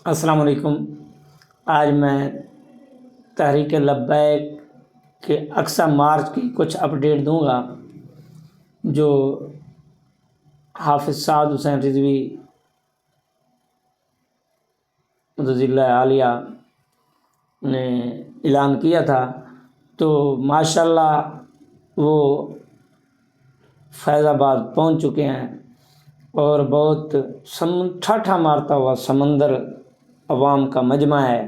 السلام علیکم۔ آج میں تحریک لبیک کے اقصی مارچ کی کچھ اپڈیٹ دوں گا جو حافظ سعد حسین رضوی مدظلہ عالیہ نے اعلان کیا تھا۔ تو ماشاءاللہ وہ فیض آباد پہنچ چکے ہیں اور بہت ٹھاٹھا مارتا ہوا سمندر عوام کا مجمع ہے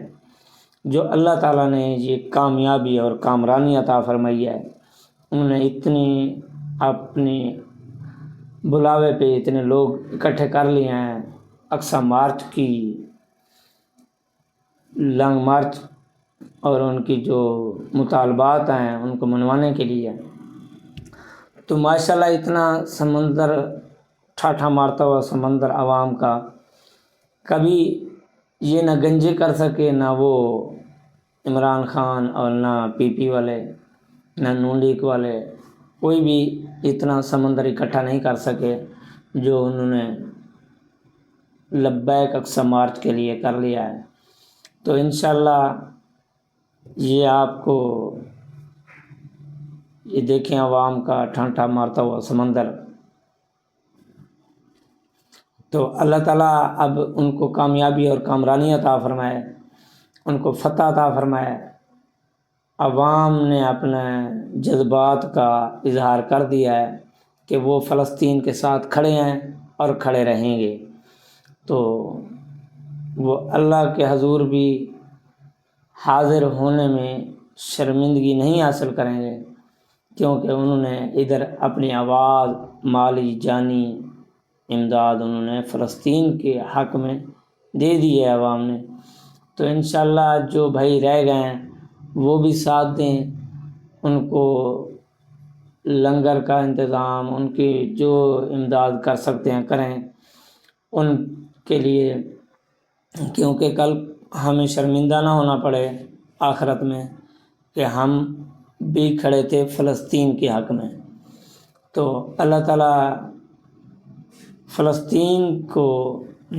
جو اللہ تعالیٰ نے یہ کامیابی اور کامرانی عطا فرمائی ہے۔ انہوں نے اتنی اپنے بلاوے پہ اتنے لوگ اکٹھے کر لیے ہیں اقصی مارچ کی لانگ مارچ، اور ان کی جو مطالبات ہیں ان کو منوانے کے لیے۔ تو ماشاءاللہ اتنا سمندر ٹھاٹھا مارتا ہوا سمندر عوام کا کبھی یہ نہ گنجے کر سکے، نہ وہ عمران خان اور نہ پی پی والے، نہ نون لیگ والے، کوئی بھی اتنا سمندر اکٹھا نہیں کر سکے جو انہوں نے لبیک اقصی مارچ کے لیے کر لیا ہے۔ تو انشاءاللہ یہ آپ کو یہ دیکھیں عوام کا ٹھاٹھا مارتا ہوا سمندر۔ تو اللہ تعالیٰ اب ان کو کامیابی اور کامرانی عطا فرمائے، ان کو فتح عطا فرمائے۔ عوام نے اپنے جذبات کا اظہار کر دیا ہے کہ وہ فلسطین کے ساتھ کھڑے ہیں اور کھڑے رہیں گے۔ تو وہ اللہ کے حضور بھی حاضر ہونے میں شرمندگی نہیں حاصل کریں گے، کیونکہ انہوں نے ادھر اپنی آواز، مالی جانی امداد انہوں نے فلسطین کے حق میں دے دی ہے عوام نے۔ تو انشاءاللہ جو بھائی رہ گئے ہیں وہ بھی ساتھ دیں، ان کو لنگر کا انتظام، ان کی جو امداد کر سکتے ہیں کریں ان کے لیے، کیونکہ کل ہمیں شرمندہ نہ ہونا پڑے آخرت میں کہ ہم بھی کھڑے تھے فلسطین کے حق میں۔ تو اللہ تعالیٰ فلسطین کو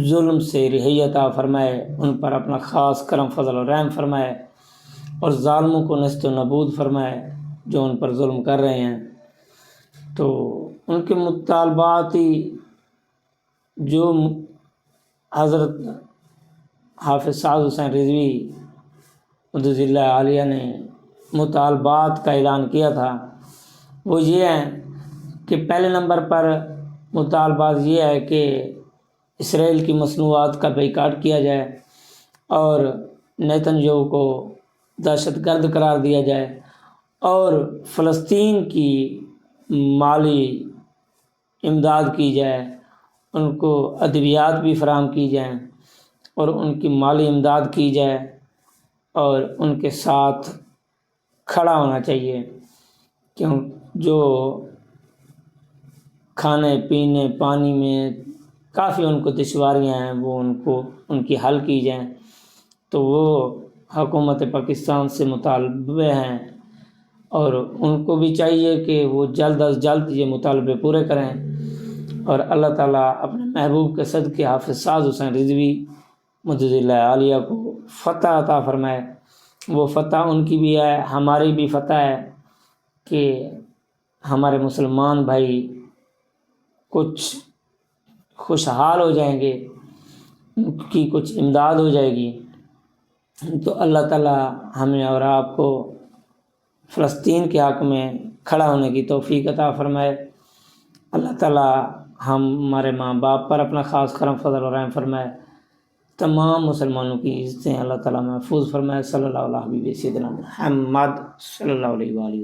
ظلم سے رہائی عطا فرمائے، ان پر اپنا خاص کرم فضل و رحم فرمائے، اور ظالموں کو نیست و نابود فرمائے جو ان پر ظلم کر رہے ہیں۔ تو ان کے مطالبات ہی جو حضرت حافظ سعد حسین رضوی مدظلہ عالیہ نے مطالبات کا اعلان کیا تھا وہ یہ ہیں کہ پہلے نمبر پر مطالبات یہ ہے کہ اسرائیل کی مصنوعات کا بائیکاٹ کیا جائے اور نیتن یاہو کو دہشت گرد قرار دیا جائے، اور فلسطین کی مالی امداد کی جائے، ان کو ادویات بھی فراہم کی جائیں اور ان کی مالی امداد کی جائے، اور ان کے ساتھ کھڑا ہونا چاہیے، کیوں جو کھانے پینے پانی میں کافی ان کو دشواریاں ہیں وہ ان کی حل کی جائیں۔ تو وہ حکومت پاکستان سے مطالبے ہیں اور ان کو بھی چاہیے کہ وہ جلد از جلد یہ مطالبے پورے کریں، اور اللہ تعالیٰ اپنے محبوب کے صدقے حافظ سعد حسین رضوی مدظلہ عالیہ کو فتح عطا فرمائے۔ وہ فتح ان کی بھی ہے، ہماری بھی فتح ہے کہ ہمارے مسلمان بھائی کچھ خوشحال ہو جائیں گے، ان کی کچھ امداد ہو جائے گی۔ تو اللہ تعالیٰ ہمیں اور آپ کو فلسطین کے حق میں کھڑا ہونے کی توفیق عطا فرمائے۔ اللہ تعالیٰ ہمارے ماں باپ پر اپنا خاص کرم فضل و رحم فرمائے، تمام مسلمانوں کی عزتیں اللہ تعالیٰ محفوظ فرمائے۔ صلی اللہ علیہ وسلم، سیدنا محمد صلی اللہ علیہ وآلہ